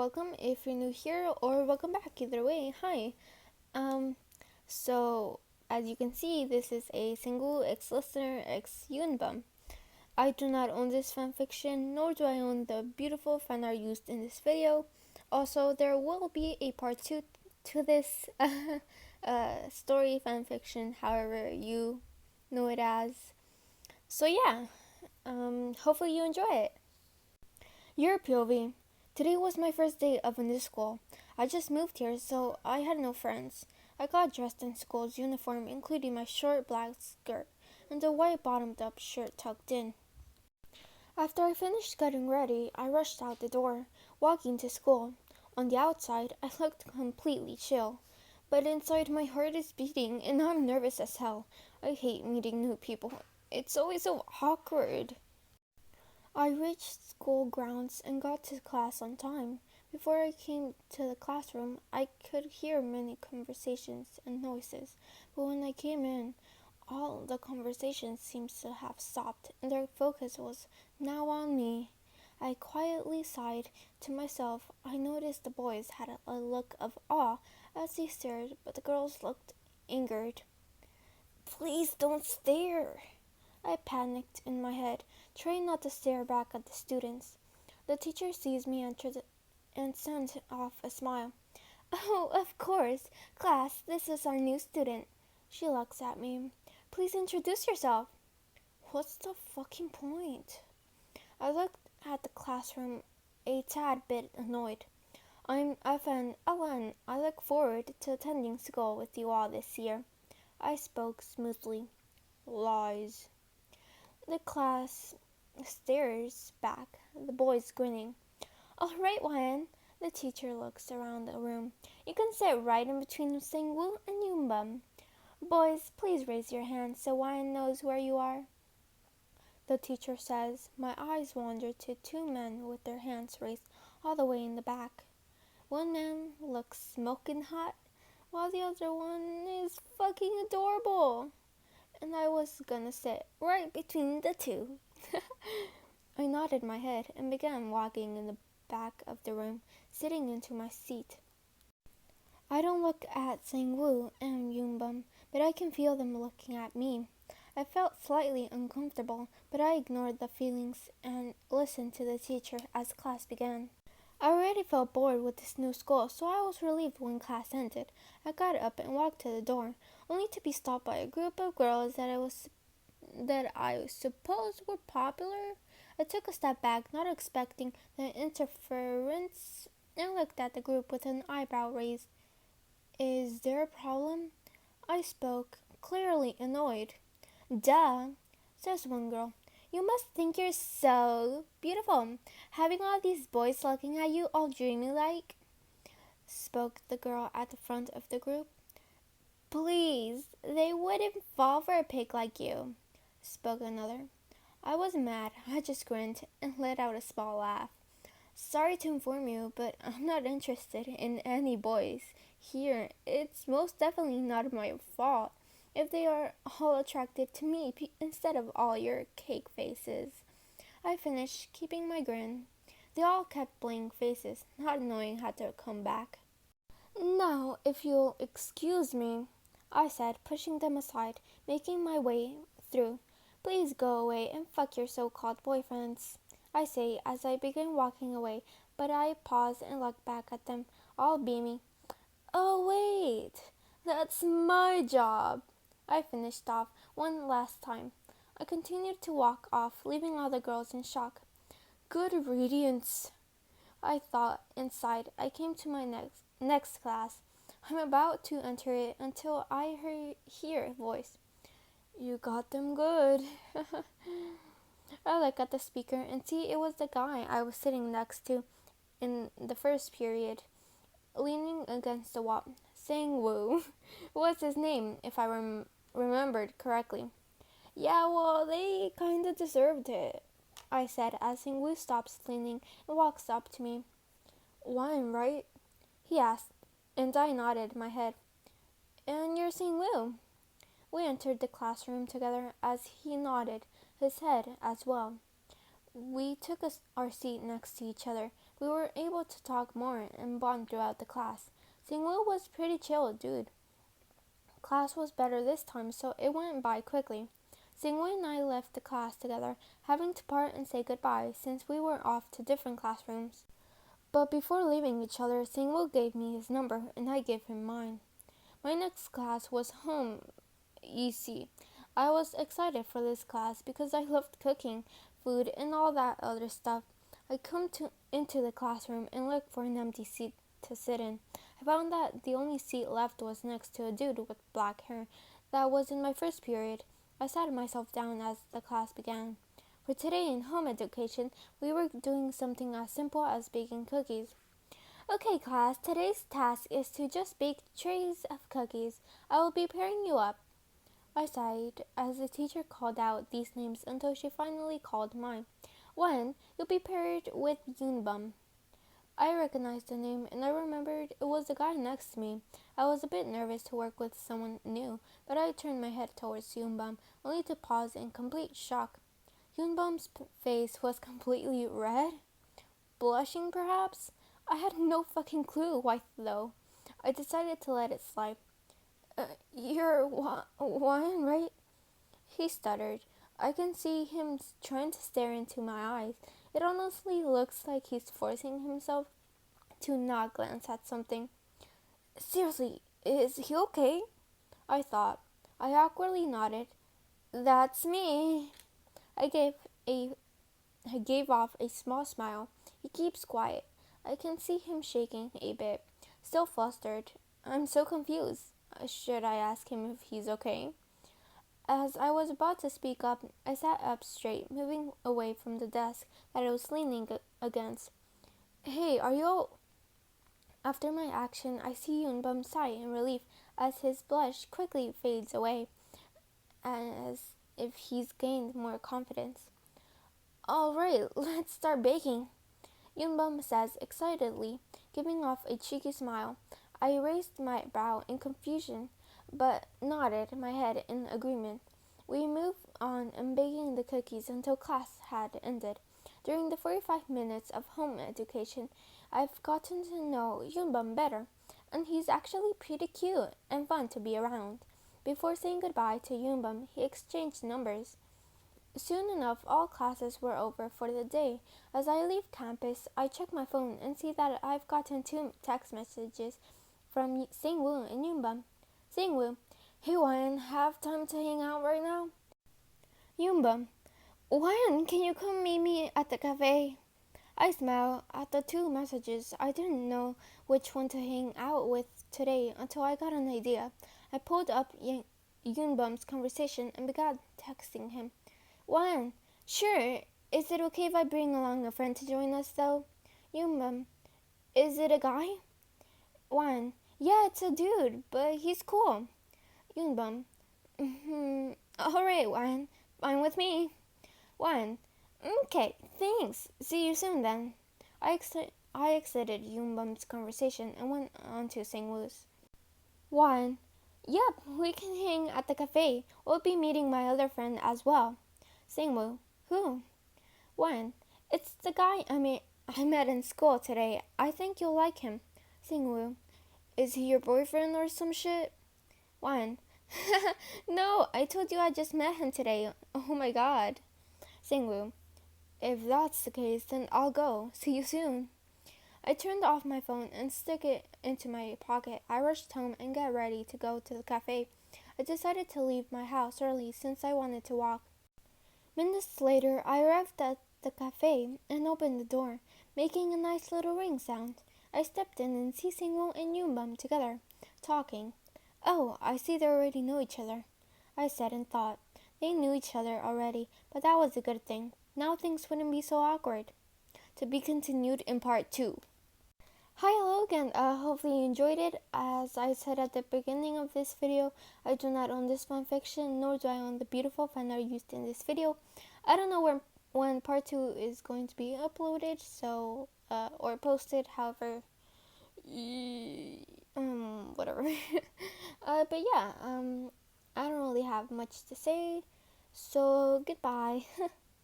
welcome if you're new here, or welcome back. Either way, hi. Um, so as you can see, this is a Sangwoo ex listener ex Yoonbum. I do not own this fanfiction, nor do I own the beautiful fan art used in this video. Also, there will be a part 2 to this story fanfiction, however you know it as. So yeah, hopefully you enjoy it. Your POV. Today was my first day of a new school. I just moved here, so I had no friends. I got dressed in school's uniform, including my short black skirt and the white bottomed up shirt tucked in. After I finished getting ready, I rushed out the door, walking to school. On the outside, I looked completely chill, but inside my heart is beating and I'm nervous as hell. I hate meeting new people. It's always so awkward. I reached school grounds and got to class on time. Before I came to the classroom, I could hear many conversations and noises, but when I came in, all the conversations seemed to have stopped, and their focus was now on me. I quietly sighed to myself. I noticed the boys had a look of awe as they stared, but the girls looked angered. "Please don't stare," I panicked in my head, trying not to stare back at the students. The teacher sees me enter and sends off a smile. "Oh, of course. Class, this is our new student." She looks at me. "Please introduce yourself." What's the fucking point? I looked at the classroom a tad bit annoyed. "I'm FN Ellen. I look forward to attending school with you all this year." I spoke smoothly. Lies. The class stares back, the boys grinning. "All right, Ryan." The teacher looks around the room. "You can sit right in between Sangwoo and Yoonbum. Boys, please raise your hands so Ryan knows where you are." The teacher says. My eyes wander to two men with their hands raised all the way in the back. One man looks smoking hot, while the other one is fucking adorable. And I was gonna sit right between the two. I nodded my head and began walking in the back of the room, sitting into my seat. I don't look at Sangwoo and Yoonbum, but I can feel them looking at me. I felt slightly uncomfortable, but I ignored the feelings and listened to the teacher as class began. I already felt bored with this new school, so I was relieved when class ended. I got up and walked to the door, only to be stopped by a group of girls that I suppose were popular. I took a step back, not expecting the interference, and looked at the group with an eyebrow raised. "Is there a problem?" I spoke, clearly annoyed. "Duh," says one girl. "You must think you're so beautiful, having all these boys looking at you all dreamy-like," spoke the girl at the front of the group. "Please, they wouldn't fall for a pig like you," spoke another. I was mad. I just grinned and let out a small laugh. "Sorry to inform you, but I'm not interested in any boys here. It's most definitely not my fault if they are all attracted to me instead of all your cake faces." I finished, keeping my grin. They all kept blank faces, not knowing how to come back. "Now, if you'll excuse me," I said, pushing them aside, making my way through. "Please go away and fuck your so-called boyfriends," I say as I begin walking away, but I pause and look back at them, all beaming. "Oh wait, that's my job." I finished off one last time. I continued to walk off, leaving all the girls in shock. Good riddance, I thought inside. I came to my next class. I'm about to enter it until I hear a voice. "You got them good." I look at the speaker and see it was the guy I was sitting next to in the first period, leaning against the wall. Sangwoo was his name, if I remembered correctly. "Yeah, well, they kinda deserved it," I said as Sangwoo stops leaning and walks up to me. "Wine, right?" he asked, and I nodded my head. "And you're Sangwoo?" We entered the classroom together as he nodded his head as well. We took our seat next to each other, We were able to talk more and bond throughout the class. Sangwoo was pretty chill, dude. Class was better this time, so it went by quickly. Sangwoo and I left the class together, having to part and say goodbye since we were off to different classrooms. But before leaving each other, Sangwoo gave me his number and I gave him mine. My next class was home EC. I was excited for this class because I loved cooking, food, and all that other stuff. I come into the classroom and looked for an empty seat to sit in. I found that the only seat left was next to a dude with black hair that was in my first period. I sat myself down as the class began. For today in home education, we were doing something as simple as baking cookies. Okay, class, today's task is to just bake trays of cookies. I will be pairing you up. I sighed as the teacher called out these names until she finally called mine. One, you'll be paired with Yoonbum. I recognized the name and I remembered it was the guy next to me. I was a bit nervous to work with someone new, but I turned my head towards Yoonbum, only to pause in complete shock. Yoonbum's face was completely red. Blushing, perhaps? I had no fucking clue why, though. I decided to let it slide. You're one, right? He stuttered. I can see him trying to stare into my eyes. It honestly looks like he's forcing himself to not glance at something. Seriously, is he okay? I thought. I awkwardly nodded. That's me. I gave a I gave off a small smile. He keeps quiet. I can see him shaking a bit, still flustered. I'm so confused. Should I ask him if he's okay? As I was about to speak up, I sat up straight, moving away from the desk that I was leaning against. Hey, are you... After my action, I see Yoonbum sigh in relief as his blush quickly fades away, as if he's gained more confidence. All right, let's start baking, Yoonbum says excitedly, giving off a cheeky smile. I raised my brow in confusion, but nodded my head in agreement. We moved on and baking the cookies until class had ended. During the 45 minutes of home education, I've gotten to know Yoonbum better, and he's actually pretty cute and fun to be around. Before saying goodbye to Yoonbum, he exchanged numbers. Soon enough, all classes were over for the day. As I leave campus, I check my phone and see that I've gotten 2 text messages from Sangwoo and Yoonbum. Sangwoo, hey Wan, have time to hang out right now? Yoonbum, Wan, can you come meet me at the cafe? I smiled at the 2 messages. I didn't know which one to hang out with today until I got an idea. I pulled up Yoonbum's conversation and began texting him. Wan, sure. Is it okay if I bring along a friend to join us, though? Yoonbum, is it a guy? Wan, yeah, it's a dude, but he's cool. Yoonbum, alright, Wan, fine with me. Wan, okay, thanks. See you soon then. I exited Yoonbum's conversation and went on to Sangwoo's. Wan, yep, we can hang at the cafe. We'll be meeting my other friend as well. Sangwoo, who? Wan, it's the guy I met in school today. I think you'll like him. Sangwoo, is he your boyfriend or some shit? Wan, no, I told you I just met him today. Oh my god. Sangwoo, if that's the case, then I'll go. See you soon. I turned off my phone and stuck it into my pocket. I rushed home and got ready to go to the cafe. I decided to leave my house early since I wanted to walk. Minutes later, I arrived at the cafe and opened the door, making a nice little ring sound. I stepped in and see Sangwoo and Yoonbum together, talking. Oh, I see they already know each other, I said in thought. They knew each other already, but that was a good thing. Now things wouldn't be so awkward. To be continued in part 2. Hi, hello again. Hopefully you enjoyed it. As I said at the beginning of this video, I do not own this fanfiction, nor do I own the beautiful fan art used in this video. I don't know when part 2 is going to be uploaded, so or posted, however, whatever. But yeah, I don't really have much to say, so goodbye.